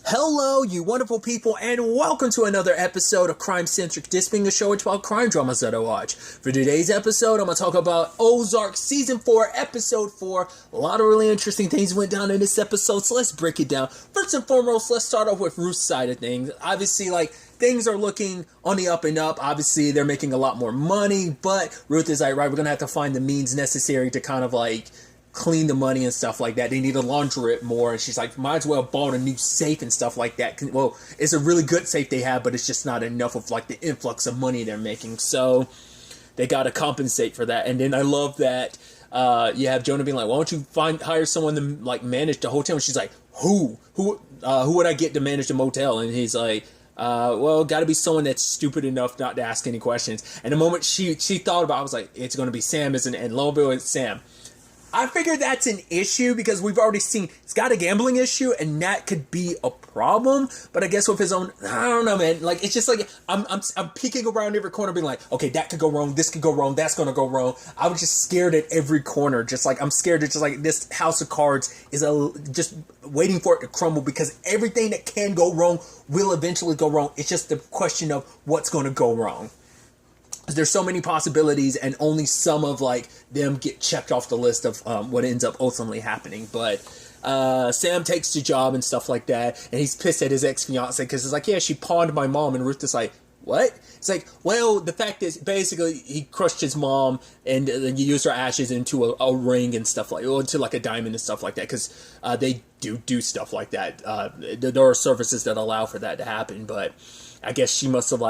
Hello, you wonderful people, and welcome to another episode of Crime Centric. This being a show about crime dramas that I watch. For today's episode, I'm going to talk about Ozark Season 4, Episode 4. A lot of really interesting things went down in this episode, so let's break it down. First and foremost, let's start off with Ruth's side of things. Obviously, things are looking on the up and up. Obviously, they're making a lot more money, but Ruth is like, right, we're going to have to find the means necessary to kind of clean the money and stuff like that. They need to launder it more. And she's like, might as well bought a new safe and stuff like that. Well, it's a really good safe they have, but it's just not enough of the influx of money they're making. So they got to compensate for that. And then I love that you have Jonah being like, why don't you hire someone to manage the hotel? And she's like, who would I get to manage the motel? And he's like, well, got to be someone that's stupid enough not to ask any questions. And the moment she thought about it, I was like, it's going to be Sam, isn't it? And lo and behold, it's Sam. I figured that's an issue because we've already seen it's got a gambling issue and that could be a problem. But I guess with his own, I don't know, man. It's just I'm peeking around every corner being like, okay, that could go wrong. This could go wrong. That's going to go wrong. I was just scared at every corner. I'm scared that this house of cards is just waiting for it to crumble because everything that can go wrong will eventually go wrong. It's just the question of what's going to go wrong. There's so many possibilities and only some of them get checked off the list of what ends up ultimately happening. But Sam takes the job and stuff like that, and he's pissed at his ex-fiance because it's like, yeah, she pawned my mom. And Ruth is like, what? It's like, well, the fact is basically he crushed his mom and used her ashes into a ring and stuff into a diamond and stuff like that because they do stuff like that. There are services that allow for that to happen, but I guess she must have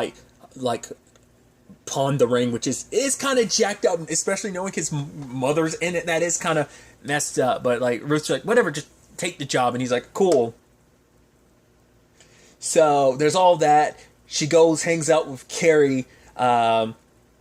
pawned the ring, which is kind of jacked up, especially knowing his mother's in it. That is kind of messed up, but Ruth's like, whatever, just take the job. And he's like, cool. So there's all that. She goes, hangs out with Carrie.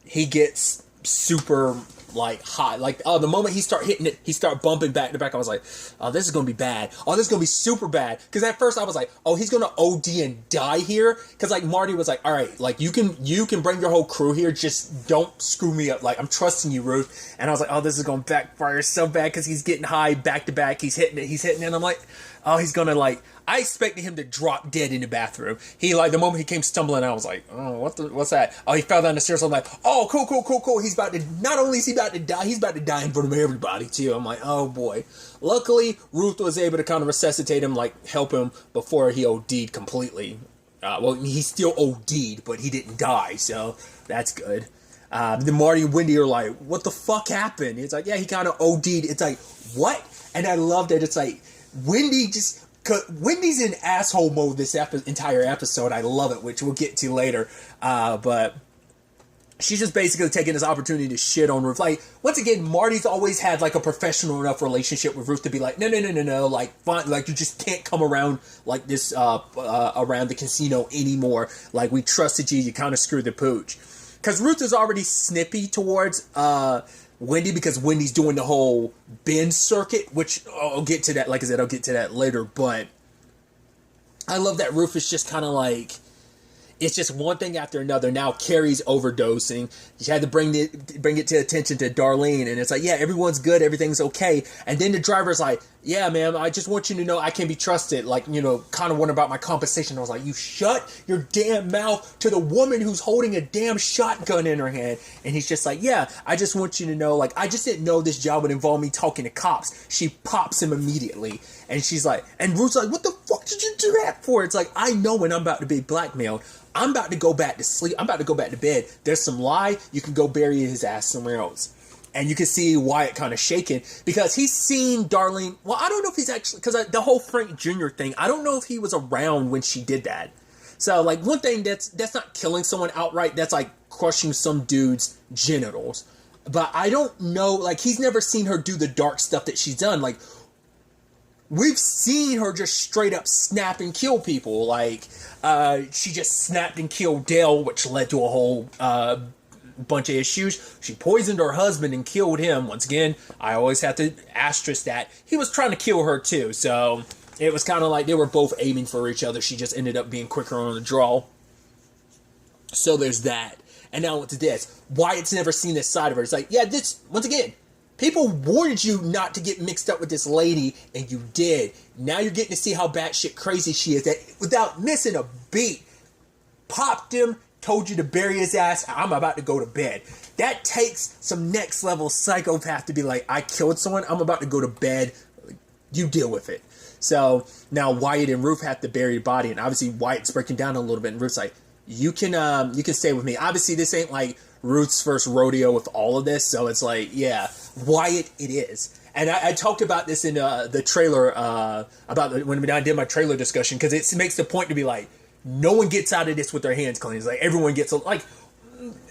He gets super hot. The moment he start hitting it, he start bumping back to back. I was like, oh, this is gonna be bad. Oh, this is gonna be super bad. Because at first I was like, oh, he's gonna OD and die here. Because Marty was like, all right, you can bring your whole crew here, just don't screw me up. I'm trusting you, Ruth. And I was like, oh, this is gonna backfire so bad because he's getting high back to back. He's hitting it. And I'm like, oh, he's gonna I expected him to drop dead in the bathroom. He the moment he came stumbling, I was like, oh, what's that? Oh, he fell down the stairs. I'm like, oh, cool. He's about to, not only is he about to die, he's about to die in front of everybody too. I'm like, oh boy. Luckily, Ruth was able to kind of resuscitate him, help him before he OD'd completely. Well, he still OD'd, but he didn't die, so that's good. Then Marty and Wendy are like, what the fuck happened? It's like, yeah, he kind of OD'd. It's like, what? And I love that it's Wendy's in asshole mode this entire episode. I love it, which we'll get to later. But she's just basically taking this opportunity to shit on Ruth. Once again, Marty's always had a professional enough relationship with Ruth to be like, no, fine, you just can't come around this around the casino anymore. We trusted you, you kind of screwed the pooch. Because Ruth is already snippy towards Wendy because Wendy's doing the whole bin circuit, which I'll get to that. Like I said, I'll get to that later. But I love that Ruth is just kind of it's just one thing after another. Now Carrie's overdosing. She had to bring it to attention to Darlene, and it's like, yeah, everyone's good, everything's okay. And then the driver's like, yeah, ma'am, I just want you to know I can be trusted. Kind of wondering about my compensation. I was like, you shut your damn mouth to the woman who's holding a damn shotgun in her hand. And he's just like, yeah, I just want you to know, I just didn't know this job would involve me talking to cops. She pops him immediately. And she's like, and Ruth's like, what the fuck did you do that for? It's like, I know when I'm about to be blackmailed. I'm about to go back to sleep. I'm about to go back to bed. There's some lie. You can go bury his ass somewhere else. And you can see Wyatt kind of shaking because he's seen Darlene. Well, I don't know if he's actually, because the whole Frank Jr. thing, I don't know if he was around when she did that. So, one thing that's not killing someone outright. That's crushing some dude's genitals. But I don't know, he's never seen her do the dark stuff that she's done. We've seen her just straight up snap and kill people. She just snapped and killed Dale, which led to a whole bunch of issues. She poisoned her husband and killed him. Once again, I always have to asterisk that. He was trying to kill her too, so it was kind of they were both aiming for each other. She just ended up being quicker on the draw. So there's that. And now to this. Wyatt's never seen this side of her. It's yeah, this, once again, People warned you not to get mixed up with this lady, and you did. Now you're getting to see how batshit crazy she is. That without missing a beat, popped him, told you to bury his ass. I'm about to go to bed. That takes some next level psychopath to be like, I killed someone. I'm about to go to bed. You deal with it. So now Wyatt and Ruth have to bury the body, and obviously Wyatt's breaking down a little bit, and Ruth's like, you can stay with me. Obviously this ain't like Ruth's first rodeo with all of this, so it's like, yeah, Wyatt it is. And I talked about this in the trailer, when I did my trailer discussion, because it makes the point to be like, no one gets out of this with their hands clean. It's like everyone gets, like,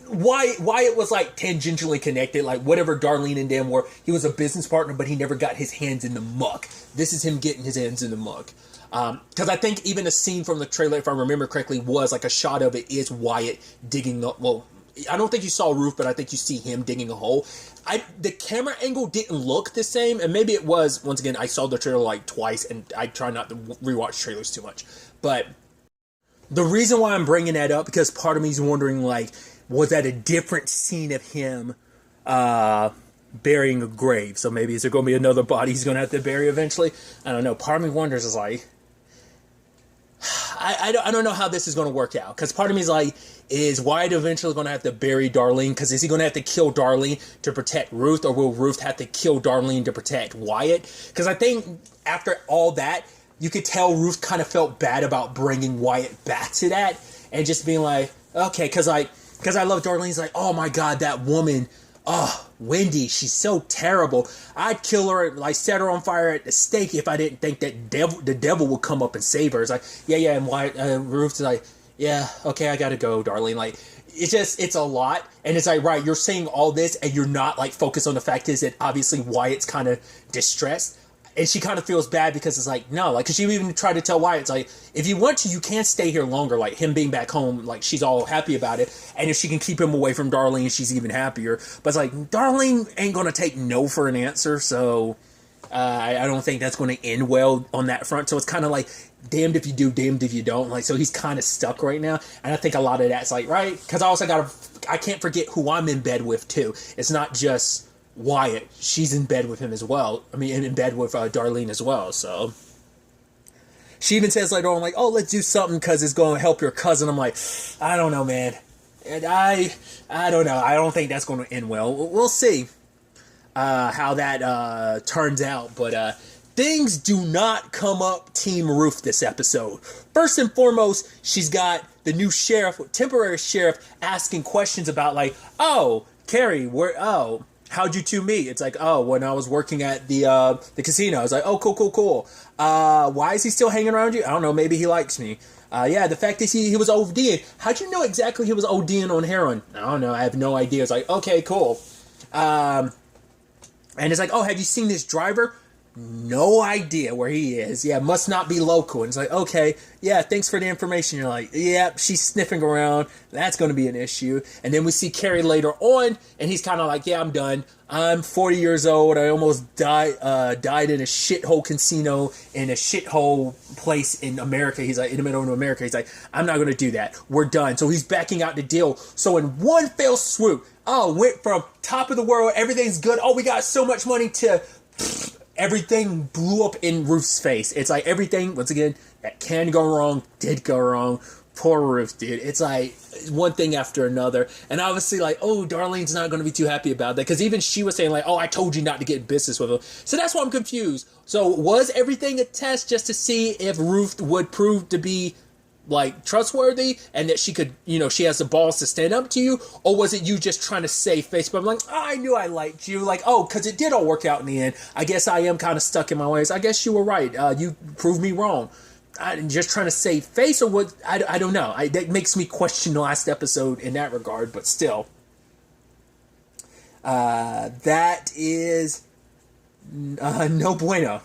Wyatt was like tangentially connected, like whatever Darlene and Dan were, he was a business partner, but he never got his hands in the muck. This is him getting his hands in the muck. Because I think even a scene from the trailer, if I remember correctly, was like a shot of it is Wyatt digging the, well, I don't think you saw Ruth, but I think you see him digging a hole. The camera angle didn't look the same, and maybe it was, once again, I saw the trailer like twice, and I try not to rewatch trailers too much. But the reason why I'm bringing that up, because part of me is wondering, like, was that a different scene of him burying a grave? So maybe is there going to be another body he's going to have to bury eventually? I don't know. Part of me wonders, is like, I don't know how this is going to work out. Because part of me is like, is Wyatt eventually going to have to bury Darlene? Because is he going to have to kill Darlene to protect Ruth? Or will Ruth have to kill Darlene to protect Wyatt? Because I think after all that, you could tell Ruth kind of felt bad about bringing Wyatt back to that. And just being like, okay, because I love Darlene's like, oh my God, that woman, oh, Wendy, she's so terrible. I'd kill her, like set her on fire at the stake if I didn't think that the devil would come up and save her. It's like, yeah, and Wyatt, Ruth's like, yeah, okay, I gotta go, Darlene. Like, it's a lot. And it's like, right, you're saying all this and you're not like focused on the fact is that obviously Wyatt's kind of distressed. And she kind of feels bad because it's like, no, like, because she even tried to tell Wyatt, it's like, if you want to, you can stay here longer. Like, him being back home, like, she's all happy about it. And if she can keep him away from Darlene, she's even happier. But it's like, Darlene ain't going to take no for an answer. So, I don't think that's going to end well on that front. So it's kind of like, damned if you do, damned if you don't. Like, so he's kind of stuck right now. And I think a lot of that's like, right? Because I can't forget who I'm in bed with, too. It's not just Wyatt, she's in bed with him as well. I mean, in bed with Darlene as well. So she even says later on, like, "Oh, let's do something because it's going to help your cousin." I'm like, I don't know, man. And I don't know. I don't think that's going to end well. We'll see how that turns out. But things do not come up Team Ruth this episode. First and foremost, she's got the new sheriff, temporary sheriff, asking questions about like, "Oh, Carrie, how'd you two meet?" It's like, oh, when I was working at the casino. I was like, oh, cool. Why is he still hanging around you? I don't know. Maybe he likes me. Yeah, the fact is he was ODing. How'd you know exactly he was ODing on heroin? I don't know. I have no idea. It's like, okay, cool. And it's like, oh, have you seen this driver? No idea where he is. Yeah, must not be local. And it's like, okay, yeah, thanks for the information. You're like, yeah, she's sniffing around. That's going to be an issue. And then we see Carrie later on, and he's kind of like, yeah, I'm done. I'm 40 years old. I almost died in a shithole casino in a shithole place in America. He's like, in the middle of America. He's like, I'm not going to do that. We're done. So he's backing out the deal. So in one fell swoop, went from top of the world, everything's good. Oh, we got so much money to... Everything blew up in Ruth's face. It's like everything, once again, that can go wrong, did go wrong. Poor Ruth, dude. It's like one thing after another. And obviously, like, oh, Darlene's not going to be too happy about that. Because even she was saying, like, oh, I told you not to get in business with him. So that's why I'm confused. So was everything a test just to see if Ruth would prove to be, like, trustworthy and that she could, she has the balls to stand up to you? Or was it you just trying to save face? But I'm like, oh, I knew I liked you. Like, oh, because it did all work out in the end. I guess I am kind of stuck in my ways. I guess you were right. You proved me wrong. I'm just trying to save face, or what? I don't know. That makes me question the last episode in that regard, but still. That is no bueno.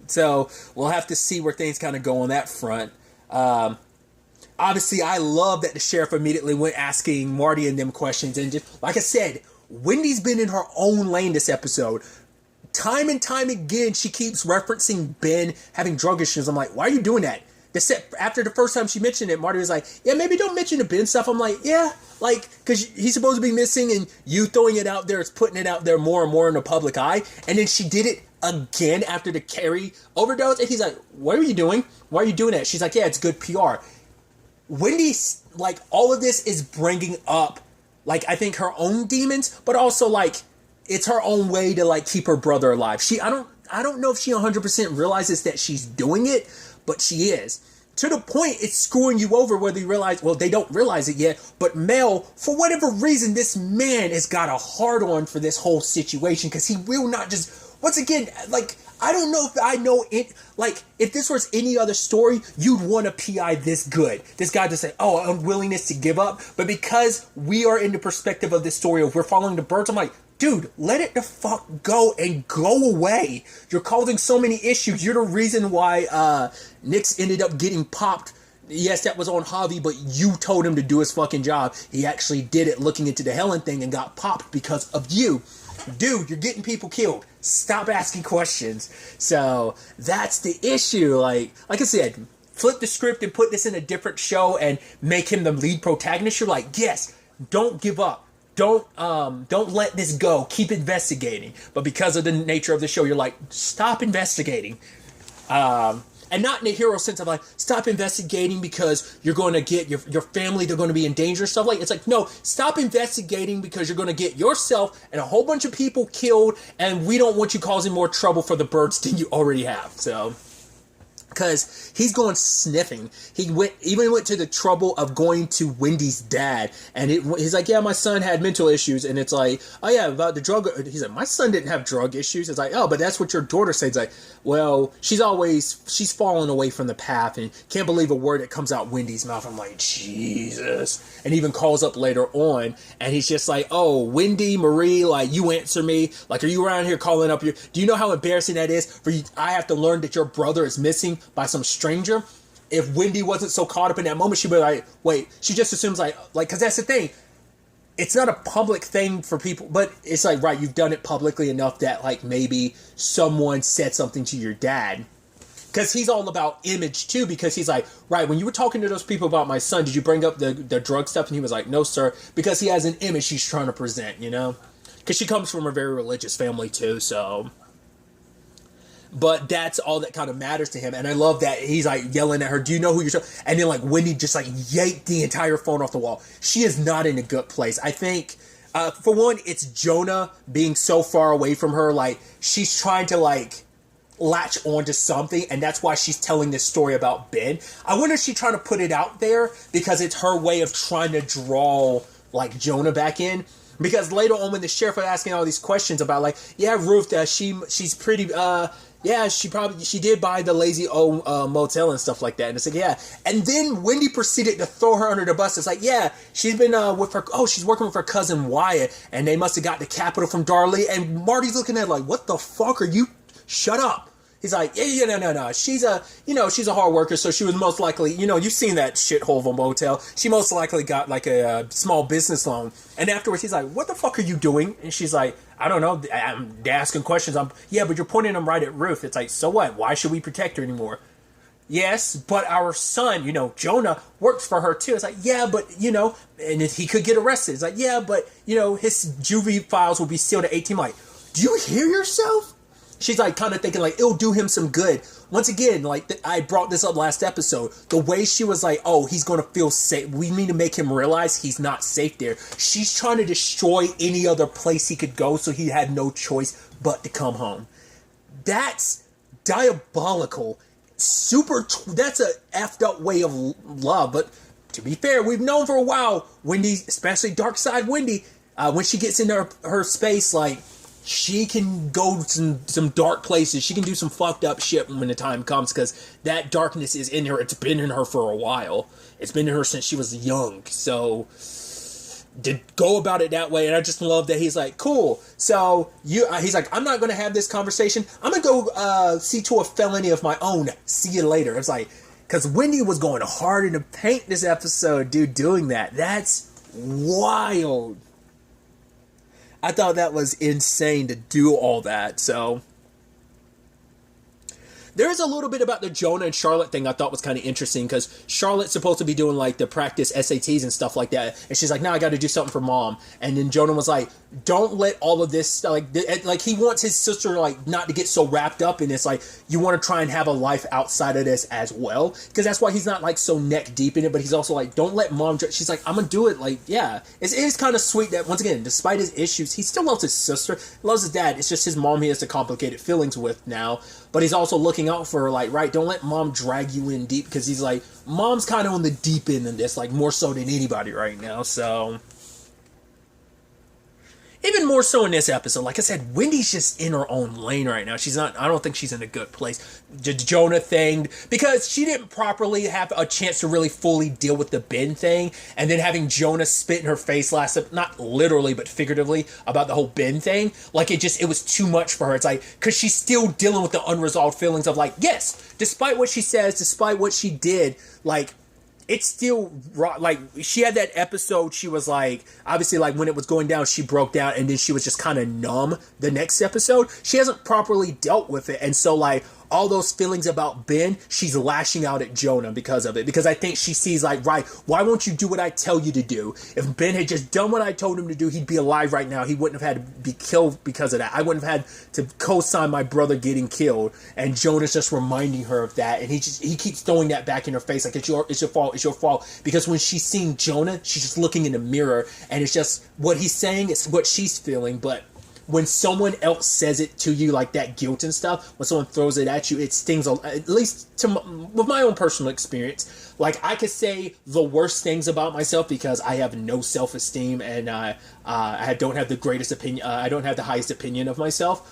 So we'll have to see where things kind of go on that front. Obviously, I love that the sheriff immediately went asking Marty and them questions. And just like I said, Wendy's been in her own lane this episode. Time and time again, she keeps referencing Ben having drug issues. I'm like, why are you doing that? After the first time she mentioned it, Marty was like, yeah, maybe don't mention the Ben stuff. I'm like, yeah, like, because he's supposed to be missing, and you throwing it out there is putting it out there more and more in the public eye. And then she did it again after the Carrie overdose, and he's like, what are you doing? Why are you doing that? She's like, yeah, it's good PR. Wendy's, like, all of this is bringing up, like, I think her own demons, but also, like, it's her own way to, like, keep her brother alive. I don't know if she 100% realizes that she's doing it, but she is. To the point, it's screwing you over whether you realize, well, they don't realize it yet, but Mel, for whatever reason, this man has got a hard-on for this whole situation, because he will not just, once again, like, I don't know if I know it, like, if this was any other story, you'd want a PI this good. This guy to say, oh, unwillingness to give up, but because we are in the perspective of this story of we're following the birds, I'm like, dude, let it the fuck go and go away. You're causing so many issues. You're the reason why Nix ended up getting popped. Yes, that was on Javi, but you told him to do his fucking job. He actually did it looking into the Helen thing and got popped because of you. Dude, you're getting people killed. Stop asking questions. So that's the issue. Like I said, flip the script and put this in a different show and make him the lead protagonist. You're like, yes, don't give up. Don't let this go. Keep investigating. But because of the nature of the show, you're like, stop investigating. And not in a hero sense of like, stop investigating because you're going to get your family, they're going to be in danger, stuff like, it's like, no, stop investigating because you're going to get yourself and a whole bunch of people killed, and we don't want you causing more trouble for the birds than you already have. So, because he's going sniffing. He even went to the trouble of going to Wendy's dad, and he's like, yeah, my son had mental issues, and it's like, oh yeah, about the drug. He's like, my son didn't have drug issues. It's like, oh, but that's what your daughter says. It's like, well, she's fallen away from the path, and can't believe a word that comes out Wendy's mouth. I'm like, Jesus. And even calls up later on, and he's just like, oh, Wendy, Marie, like, you answer me. Like, are you around here calling up your, do you know how embarrassing that is for you? I have to learn that your brother is missing by some stranger. If Wendy wasn't so caught up in that moment, she'd be like, wait, she just assumes like, because that's the thing. It's not a public thing for people, but it's like, right, you've done it publicly enough that like maybe someone said something to your dad. Because he's all about image too, because he's like, right, when you were talking to those people about my son, did you bring up the drug stuff? And he was like, no, sir, because he has an image he's trying to present, you know? Because she comes from a very religious family too, so. But that's all that kind of matters to him. And I love that he's like yelling at her, do you know who you're talking? And then like Wendy just like yanked the entire phone off the wall. She is not in a good place. I think, for one, it's Jonah being so far away from her. Like, she's trying to like latch onto something, and that's why she's telling this story about Ben. I wonder if she's trying to put it out there because it's her way of trying to draw like Jonah back in. Because later on when the sheriff was asking all these questions about like, yeah, Ruth, she's pretty, yeah, she did buy the lazy old motel and stuff like that. And it's like, yeah. And then Wendy proceeded to throw her under the bus. It's like, yeah, she's been she's working with her cousin Wyatt, and they must have got the capital from Darley. And Marty's looking at her like, what the fuck are you? Shut up. He's like, yeah, no. She's a hard worker, so she was most likely, you've seen that shithole of a motel. She most likely got like a small business loan. And afterwards, he's like, what the fuck are you doing? And she's like, I don't know. I'm asking questions. Yeah, but you're pointing them right at Ruth. It's like, so what? Why should we protect her anymore? Yes, but our son, Jonah works for her too. It's like, yeah, but, and he could get arrested. It's like, yeah, but, his juvie files will be sealed at 18. I'm like, do you hear yourself? She's like kind of thinking like it'll do him some good. Once again, like I brought this up last episode, the way she was like, oh, he's going to feel safe. We need to make him realize he's not safe there. She's trying to destroy any other place he could go so he had no choice but to come home. That's diabolical. That's a effed up way of love. But to be fair, we've known for a while, Wendy, especially Dark Side Wendy, when she gets into her space, like, she can go to some dark places. She can do some fucked up shit when the time comes, because that darkness is in her. It's been in her for a while. It's been in her since she was young. So, to go about it that way, and I just love that he's like, cool. So, he's like, I'm not going to have this conversation. I'm going to go see to a felony of my own. See you later. It's like, because Wendy was going hard in the paint this episode, dude, doing that. That's wild. I thought that was insane to do all that, so. There is a little bit about the Jonah and Charlotte thing I thought was kind of interesting, because Charlotte's supposed to be doing like the practice SATs and stuff like that, and she's like, "No, I got to do something for mom." And then Jonah was like, "Don't let all of this like he wants his sister like not to get so wrapped up in this. Like, you want to try and have a life outside of this as well, because that's why he's not like so neck deep in it. But he's also like, don't let mom." She's like, "I'm gonna do it." Like, yeah, it is kind of sweet that once again, despite his issues, he still loves his sister, loves his dad. It's just his mom he has the complicated feelings with now. But he's also looking out for her, like, right, don't let mom drag you in deep, because he's like, mom's kind of on the deep end of this, like, more so than anybody right now, so... Even more so in this episode, like I said, Wendy's just in her own lane right now. She's not, I don't think she's in a good place. The Jonah thing, because she didn't properly have a chance to really fully deal with the Ben thing, and then having Jonah spit in her face not literally, but figuratively, about the whole Ben thing, like it was too much for her. It's like, because she's still dealing with the unresolved feelings of like, yes, despite what she says, despite what she did, like, it's still like she had that episode. She was like, obviously, like when it was going down, she broke down, and then she was just kind of numb. The next episode, she hasn't properly dealt with it, and so like all those feelings about Ben, she's lashing out at Jonah because of it. Because I think she sees like, right, why won't you do what I tell you to do? If Ben had just done what I told him to do, he'd be alive right now. He wouldn't have had to be killed because of that. I wouldn't have had to co-sign my brother getting killed. And Jonah's just reminding her of that, and he keeps throwing that back in her face, like it's your fault. Because when she's seeing Jonah, she's just looking in the mirror, and it's just what he's saying, it's what she's feeling. But when someone else says it to you, like that guilt and stuff, when someone throws it at you, it stings, at least with my own personal experience. Like, I could say the worst things about myself because I have no self-esteem, and I don't have the greatest opinion, I don't have the highest opinion of myself.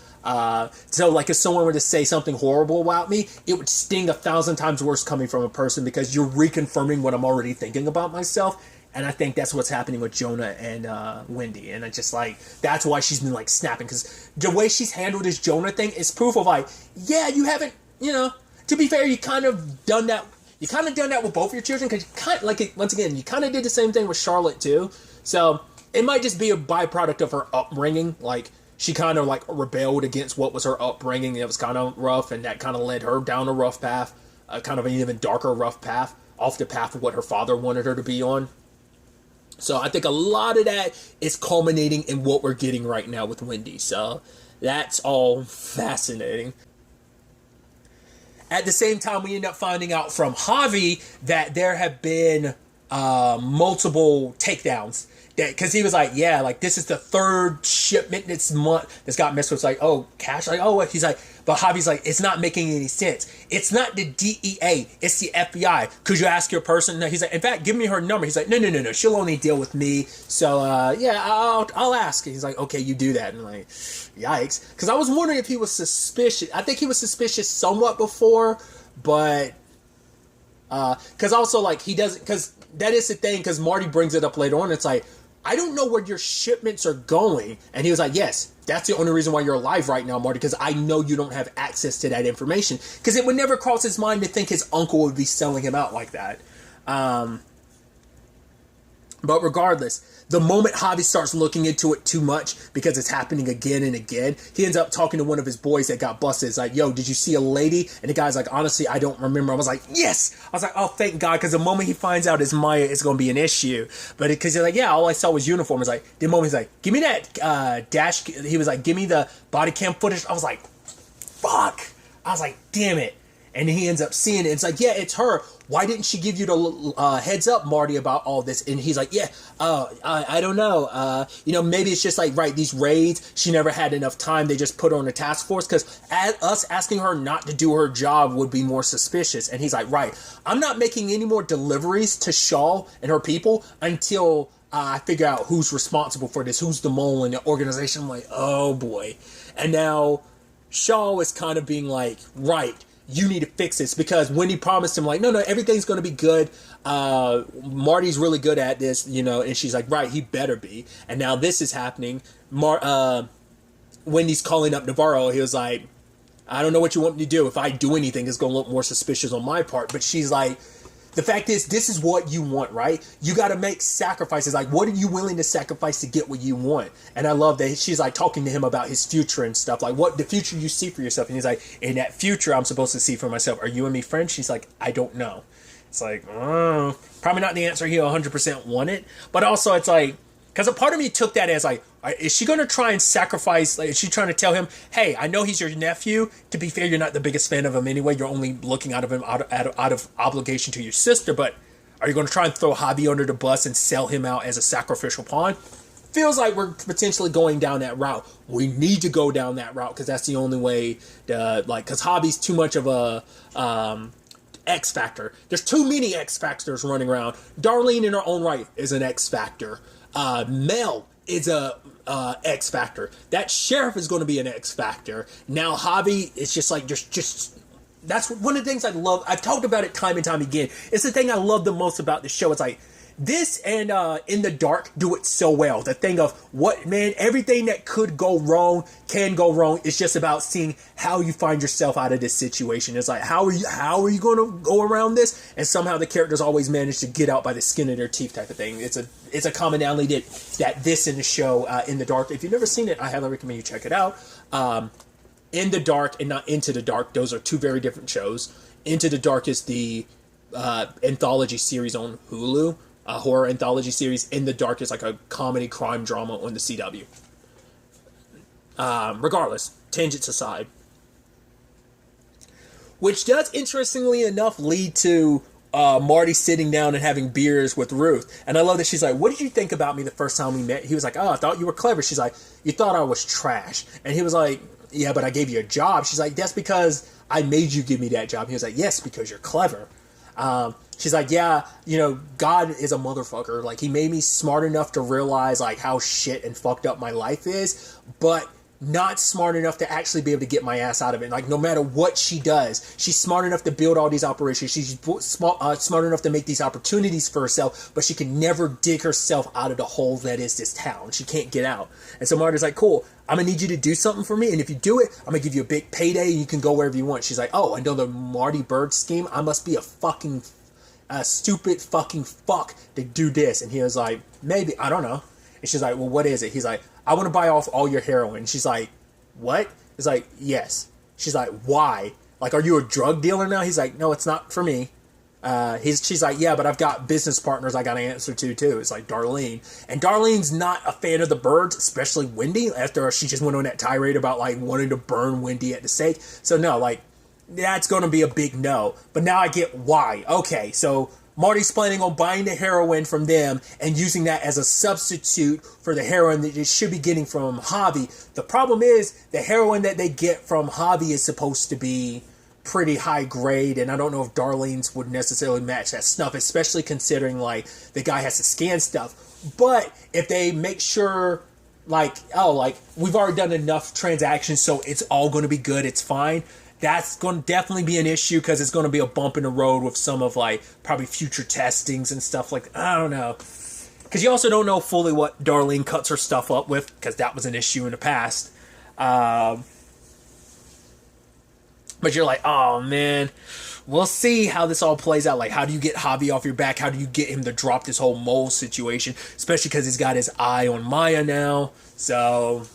So like if someone were to say something horrible about me, it would sting 1,000 times worse coming from a person, because you're reconfirming what I'm already thinking about myself. And I think that's what's happening with Jonah and Wendy. And I just like, that's why she's been like snapping, because the way she's handled this Jonah thing is proof of like, yeah, you haven't, to be fair, you kind of done that with both your children, because you kind of, like, once again, you kind of did the same thing with Charlotte too. So it might just be a byproduct of her upbringing. Like, she kind of like rebelled against what was her upbringing. It was kind of rough, and that kind of led her down a rough path, kind of an even darker rough path, off the path of what her father wanted her to be on. So I think a lot of that is culminating in what we're getting right now with Wendy. So that's all fascinating. At the same time, we end up finding out from Javi that there have been multiple takedowns. Because he was like, yeah, like this is the third shipment this month that's got missed with. It's like, oh, cash? Like, oh, what? He's like, but Javi's like, it's not making any sense. It's not the DEA, it's the FBI. Could you ask your person? No, he's like, in fact, give me her number. He's like, no, she'll only deal with me. So, yeah, I'll ask. He's like, okay, you do that. And I'm like, yikes. Because I was wondering if he was suspicious. I think he was suspicious somewhat before, but, because also, like, he doesn't, because that is the thing, because Marty brings it up later on. It's like, I don't know where your shipments are going. And he was like, yes, that's the only reason why you're alive right now, Marty, because I know you don't have access to that information. Because it would never cross his mind to think his uncle would be selling him out like that. But regardless, the moment Javi starts looking into it too much, because it's happening again and again, he ends up talking to one of his boys that got busted. It's like, yo, did you see a lady? And the guy's like, honestly, I don't remember. I was like, yes! I was like, oh, thank God, because the moment he finds out it's Maya, it's going to be an issue. But because he's like, yeah, all I saw was uniform. It's like, the moment he's like, give me that dash. He was like, give me the body cam footage. I was like, fuck! I was like, damn it. And he ends up seeing it. It's like, yeah, it's her. Why didn't she give you the heads up, Marty, about all this? And he's like, yeah, I don't know. Maybe it's just like, right, these raids, she never had enough time. They just put her on a task force, because us asking her not to do her job would be more suspicious. And he's like, right, I'm not making any more deliveries to Shaw and her people until I figure out who's responsible for this, who's the mole in the organization. I'm like, oh boy. And now Shaw is kind of being like, right, you need to fix this, because Wendy promised him, like, no, everything's going to be good. Marty's really good at this, and she's like, right, he better be. And now this is happening. Wendy's calling up Navarro. He was like, I don't know what you want me to do. If I do anything, it's going to look more suspicious on my part. But she's like, the fact is, this is what you want, right? You got to make sacrifices. Like, what are you willing to sacrifice to get what you want? And I love that she's like talking to him about his future and stuff. Like, what the future you see for yourself. And he's like, in that future, I'm supposed to see for myself. Are you and me friends? She's like, I don't know. It's like, probably not the answer he 100% wanted. But also, it's like, because a part of me took that as like, is she going to try and sacrifice? Like, is she trying to tell him, hey, I know he's your nephew. To be fair, you're not the biggest fan of him anyway. You're only looking out of him out of obligation to your sister. But are you going to try and throw Javi under the bus and sell him out as a sacrificial pawn? Feels like we're potentially going down that route. We need to go down that route because that's the only way to, like, because Javi's too much of a X factor. There's too many X factors running around. Darlene in her own right is an X factor. Mel is a X factor. That sheriff is going to be an X factor. Now Javi is just like just that's one of the things I love. I've talked about it time and time again. It's the thing I love the most about the show. It's like this and In the Dark do it so well. The thing of what, man, everything that could go wrong can go wrong. It's just about seeing how you find yourself out of this situation. It's like, how are you going to go around this? And somehow the characters always manage to get out by the skin of their teeth type of thing. It's a commonality that this in the show, In the Dark. If you've never seen it, I highly recommend you check it out. In the Dark and not Into the Dark. Those are two very different shows. Into the Dark is the anthology series on Hulu. A horror anthology series. In the Dark is like a comedy crime drama on the CW. Regardless, tangents aside. Which does, interestingly enough, lead to Marty sitting down and having beers with Ruth. And I love that she's like, what did you think about me the first time we met? He was like, oh, I thought you were clever. She's like, you thought I was trash. And he was like, yeah, but I gave you a job. She's like, that's because I made you give me that job. He was like, yes, because you're clever. She's like, yeah, you know, God is a motherfucker. Like, he made me smart enough to realize, like, how shit and fucked up my life is, but not smart enough to actually be able to get my ass out of it. Like, no matter what she does, she's smart enough to build all these operations. She's smart enough to make these opportunities for herself, but she can never dig herself out of the hole that is this town. She can't get out. And so Marty's like, cool, I'm going to need you to do something for me. And if you do it, I'm going to give you a big payday and you can go wherever you want. She's like, oh, another Marty Bird scheme? I must be a stupid fucking fuck to do this. And he was like, maybe, I don't know. And she's like, well, what is it? He's like, I want to buy off all your heroin. And she's like, what? He's like, yes. She's like, why? Like, are you a drug dealer now? He's like, no, it's not for me. She's like, yeah, but I've got business partners I got to answer to too. It's like Darlene. And Darlene's not a fan of the birds, especially Wendy, after she just went on that tirade about like wanting to burn Wendy at the stake. So no, like, that's going to be a big no. But now I get why. Okay, so Marty's planning on buying the heroin from them and using that as a substitute for the heroin that they should be getting from Javi. The problem is the heroin that they get from Javi is supposed to be pretty high grade, and I don't know if Darlene's would necessarily match that stuff, especially considering like the guy has to scan stuff. But if they make sure like, oh, like we've already done enough transactions so it's all going to be good, it's fine, that's going to definitely be an issue because it's going to be a bump in the road with some of like probably future testings and stuff like, I don't know. Because you also don't know fully what Darlene cuts her stuff up with because that was an issue in the past. But you're like, oh man, we'll see how this all plays out. Like, how do you get Javi off your back? How do you get him to drop this whole mole situation? Especially because he's got his eye on Maya now. So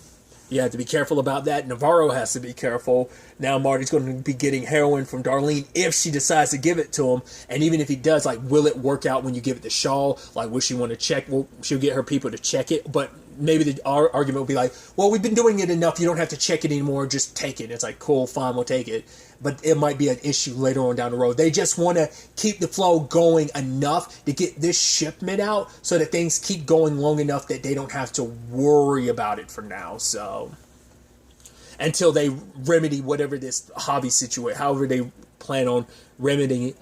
you have to be careful about that. Navarro has to be careful. Now Marty's going to be getting heroin from Darlene if she decides to give it to him. And even if he does, like, will it work out when you give it to Shaw? Like, will she want to check? Well, she'll get her people to check it. But maybe the argument will be like, well, we've been doing it enough. You don't have to check it anymore. Just take it. It's like, cool, fine, we'll take it. But it might be an issue later on down the road. They just want to keep the flow going enough to get this shipment out so that things keep going long enough that they don't have to worry about it for now. So until they remedy whatever this hobby situation, however they plan on remedying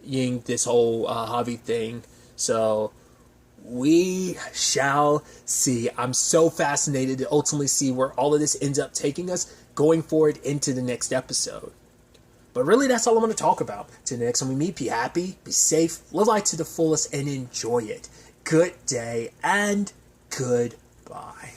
this whole hobby thing. So we shall see. I'm so fascinated to ultimately see where all of this ends up taking us going forward into the next episode. But really, that's all I'm going to talk about. Till the next time we meet, be happy, be safe, live life to the fullest, and enjoy it. Good day and goodbye.